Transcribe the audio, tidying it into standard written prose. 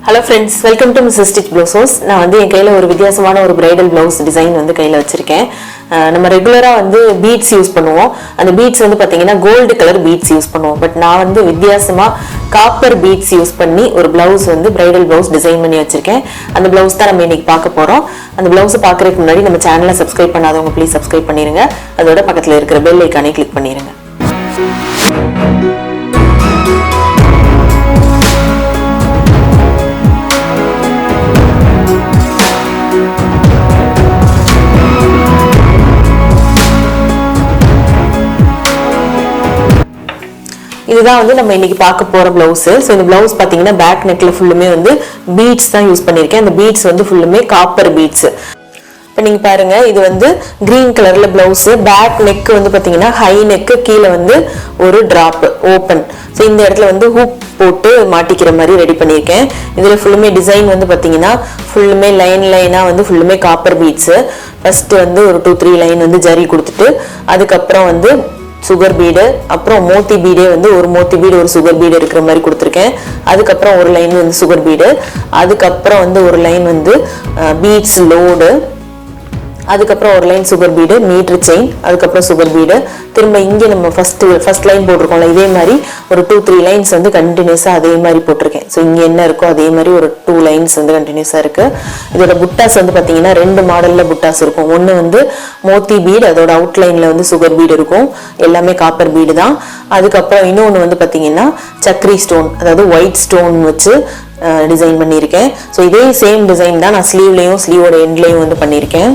Hello friends, welcome to Mrs. Stitch Blouses. நான் வந்து என் கையில ஒரு வித்தியாசமான ஒரு bridal blouse design வந்து கையில வச்சிருக்கேன். நம்ம ரெகுலரா வந்து beads யூஸ் பண்ணுவோம். அந்த beads வந்து பாத்தீங்கன்னா gold color beads யூஸ் பண்ணுவோம். பட் நான் வந்து வித்தியாசமா copper beads யூஸ் பண்ணி ஒரு blouse வந்து bridal blouse டிசைன் பண்ணி வச்சிருக்கேன். அந்த blouse தான் நம்ம இன்னைக்கு பார்க்க போறோம். அந்த blouse பார்க்கறதுக்கு முன்னாடி நம்ம சேனலை subscribe பண்ணாதவங்க please subscribe பண்ணிருங்க. அதோட பக்கத்துல இருக்கிற bell icon-ஐ click பண்ணிருங்க. இதுதான் வந்து நம்ம இன்னைக்கு பார்க்க போற blouse. சோ இந்த blouse பாத்தீங்கன்னா பேக் நெக்ல ஃபுல்லுமே வந்து beads தான் யூஸ் பண்ணிருக்கேன். அந்த beads வந்து ஃபுல்லுமே காப்பர் beads. இப்போ நீங்க பாருங்க இது வந்து green கலர்ல blouse. பேக் நெக் வந்து பாத்தீங்கன்னா ஹை நெக் கீழ வந்து ஒரு டிராப் ஓபன். சோ இந்த இடத்துல வந்து ஹூக் போட்டு மாட்டிக்கிற மாதிரி ரெடி பண்ணிருக்கேன். இதுல ஃபுல்லுமே டிசைன் வந்து பாத்தீங்கன்னா ஃபுல்லுமே லைனா வந்து ஃபுல்லுமே காப்பர் beads. ஃபர்ஸ்ட் வந்து ஒரு 2-3 லைன் வந்து ஜரி கொடுத்துட்டு அதுக்கு அப்புறம் வந்து சுகர் பீடு அப்புறம் மோத்தி பீடே வந்து ஒரு மோத்தி பீடு ஒரு சுகர் பீடு இருக்கிற மாதிரி கொடுத்துருக்கேன். அதுக்கப்புறம் ஒரு லைன் வந்து சுகர் பீடு, அதுக்கப்புறம் வந்து ஒரு லைன் வந்து பீட்ஸ் லோடு, அதுக்கப்புறம் ஒரு line sugar bead metre chain, அதுக்கப்புறம் சுகர் பீடு, திரும்ப இங்கே நம்ம ஃபர்ஸ்ட் லைன் போட்டிருக்கோம்ல இதே மாதிரி ஒரு 2-3 லைன்ஸ் வந்து கண்டினியூஸா அதே மாதிரி போட்டிருக்கேன். ஸோ இங்கே என்ன இருக்கோ அதே மாதிரி ஒரு 2 லைன்ஸ் வந்து கண்டினியூஸா இருக்கு. இதோட புட்டாஸ் வந்து பார்த்தீங்கன்னா 2 மாடல்ல புட்டாஸ் இருக்கும். ஒன்று வந்து மோத்தி பீடு, அதோட அவுட்லைன்ல வந்து சுகர் பீடு இருக்கும், எல்லாமே காப்பர் பீடு தான். அதுக்கப்புறம் இன்னொன்று வந்து பார்த்தீங்கன்னா சக்ரி ஸ்டோன், அதாவது ஒயிட் ஸ்டோன் வச்சு டிசைன் பண்ணியிருக்கேன். ஸோ இதே சேம் டிசைன் தான் நான் ஸ்லீவ்லையும் ஸ்லீவோட எண்ட்லையும் வந்து பண்ணியிருக்கேன்.